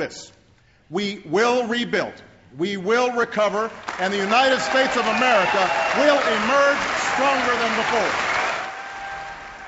this. We will rebuild, we will recover, and the United States of America will emerge stronger than before.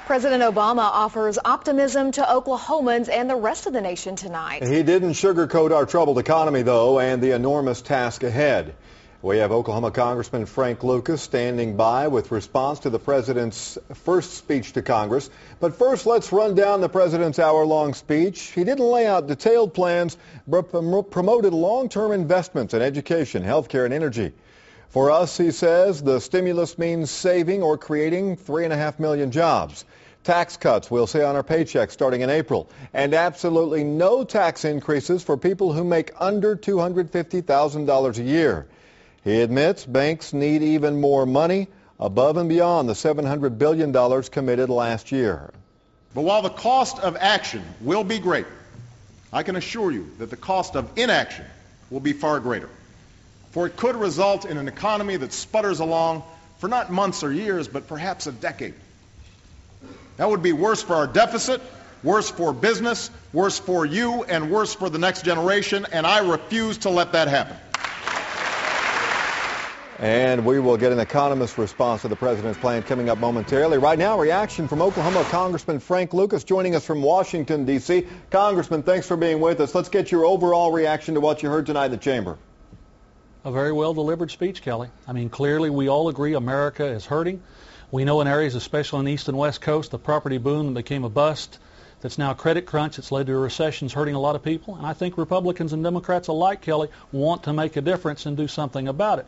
President Obama offers optimism to Oklahomans and the rest of the nation tonight. He didn't sugarcoat our troubled economy, though, and the enormous task ahead. We have Oklahoma Congressman Frank Lucas standing by with response to the president's first speech to Congress. But first, let's run down the president's hour-long speech. He didn't lay out detailed plans, but promoted long-term investments in education, health care, and energy. For us, he says, the stimulus means saving or creating 3.5 million jobs. Tax cuts we'll see on our paychecks starting in April. And absolutely no tax increases for people who make under $250,000 a year. He admits banks need even more money above and beyond the $700 billion committed last year. But while the cost of action will be great, I can assure you that the cost of inaction will be far greater. For it could result in an economy that sputters along for not months or years, but perhaps a decade. That would be worse for our deficit, worse for business, worse for you, and worse for the next generation, and I refuse to let that happen. And we will get an economist's response to the president's plan coming up momentarily. Right now, reaction from Oklahoma Congressman Frank Lucas joining us from Washington, D.C. Congressman, thanks for being with us. Let's get your overall reaction to what you heard tonight in the chamber. A very well-delivered speech, Kelly. I mean, clearly we all agree America is hurting. We know in areas, especially on the east and west coast, the property boom became a bust. That's now a credit crunch. It's led to a recession. It's hurting a lot of people. And I think Republicans and Democrats alike, Kelly, want to make a difference and do something about it.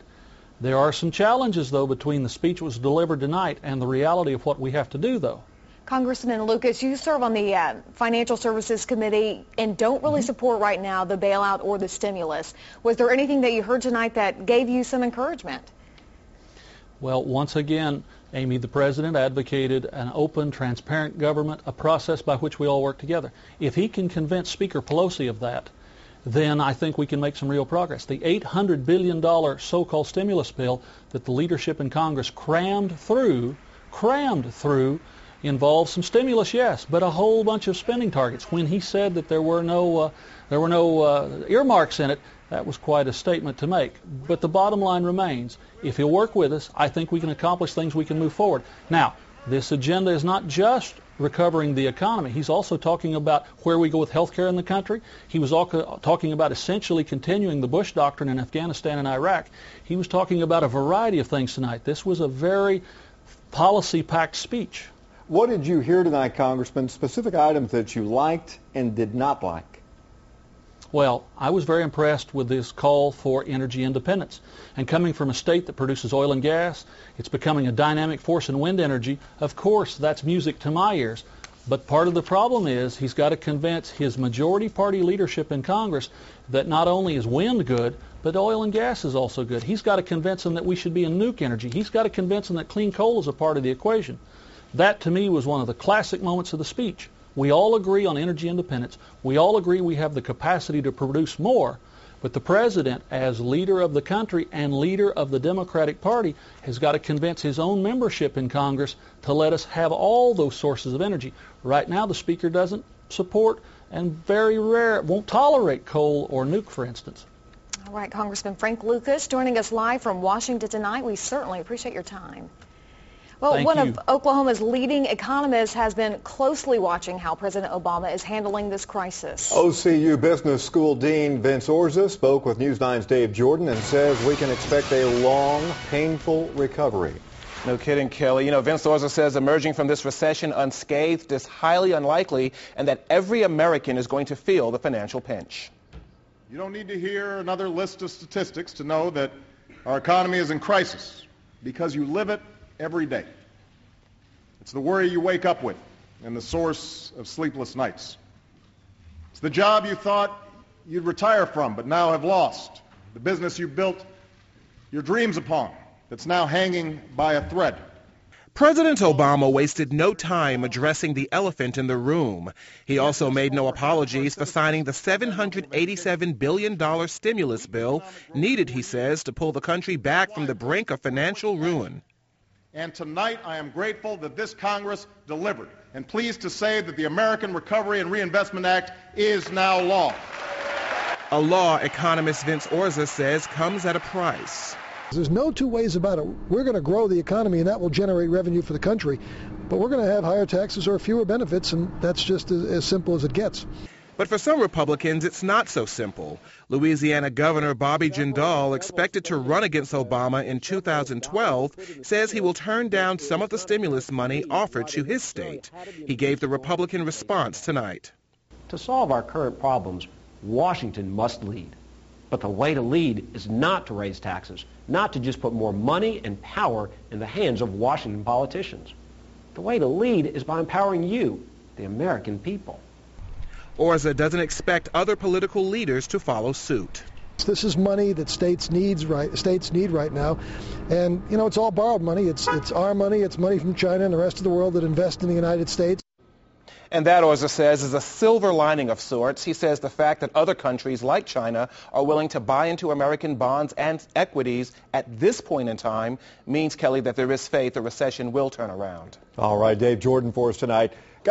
There are some challenges, though, between the speech that was delivered tonight and the reality of what we have to do, though. Congressman Lucas, you serve on the Financial Services Committee and don't really support right now the bailout or the stimulus. Was there anything that you heard tonight that gave you some encouragement? Well, once again, Amy, the president advocated an open, transparent government, a process by which we all work together. If he can convince Speaker Pelosi of that, then I think we can make some real progress. The $800 billion so-called stimulus bill that the leadership in Congress crammed through, involves some stimulus, yes, but a whole bunch of spending targets. When he said that there were no earmarks in it, that was quite a statement to make. But the bottom line remains, if he'll work with us, I think we can accomplish things, we can move forward. Now, this agenda is not just recovering the economy. He's also talking about where we go with health care in the country. He was also talking about essentially continuing the Bush doctrine in Afghanistan and Iraq. He was talking about a variety of things tonight. This was a very policy-packed speech. What did you hear tonight, Congressman? Specific items that you liked and did not like? Well, I was very impressed with this call for energy independence. And coming from a state that produces oil and gas, it's becoming a dynamic force in wind energy. Of course, that's music to my ears. But part of the problem is he's got to convince his majority party leadership in Congress that not only is wind good, but oil and gas is also good. He's got to convince them that we should be in nuke energy. He's got to convince them that clean coal is a part of the equation. That, to me, was one of the classic moments of the speech. We all agree on energy independence. We all agree we have the capacity to produce more. But the president, as leader of the country and leader of the Democratic Party, has got to convince his own membership in Congress to let us have all those sources of energy. Right now, the Speaker doesn't support and very rare, won't tolerate coal or nuke, for instance. All right, Congressman Frank Lucas joining us live from Washington tonight. We certainly appreciate your time. Well, one of Oklahoma's leading economists has been closely watching how President Obama is handling this crisis. OCU Business School Dean Vince Orza spoke with News 9's Dave Jordan and says we can expect a long, painful recovery. No kidding, Kelly. You know, Vince Orza says emerging from this recession unscathed is highly unlikely and that every American is going to feel the financial pinch. You don't need to hear another list of statistics to know that our economy is in crisis because you live it every day. It's the worry you wake up with and the source of sleepless nights. It's the job you thought you'd retire from but now have lost. The business you built your dreams upon that's now hanging by a thread. President Obama wasted no time addressing the elephant in the room. He also made no apologies for signing the $787 billion stimulus bill needed, he says, to pull the country back from the brink of financial ruin. And tonight I am grateful that this Congress delivered and pleased to say that the American Recovery and Reinvestment Act is now law. A law economist Vince Orza says comes at a price. There's no two ways about it. We're going to grow the economy, and that will generate revenue for the country. But we're going to have higher taxes or fewer benefits, and that's just as simple as it gets. But for some Republicans, it's not so simple. Louisiana Governor Bobby Jindal, expected to run against Obama in 2012, says he will turn down some of the stimulus money offered to his state. He gave the Republican response tonight. To solve our current problems, Washington must lead. But the way to lead is not to raise taxes, not to just put more money and power in the hands of Washington politicians. The way to lead is by empowering you, the American people. Orza doesn't expect other political leaders to follow suit. This is money that states need right now, and it's all borrowed money. It's our money. It's money from China and the rest of the world that invest in the United States. And that, Orza says, is a silver lining of sorts. He says the fact that other countries like China are willing to buy into American bonds and equities at this point in time means, Kelly, that there is faith the recession will turn around. All right, Dave Jordan for us tonight.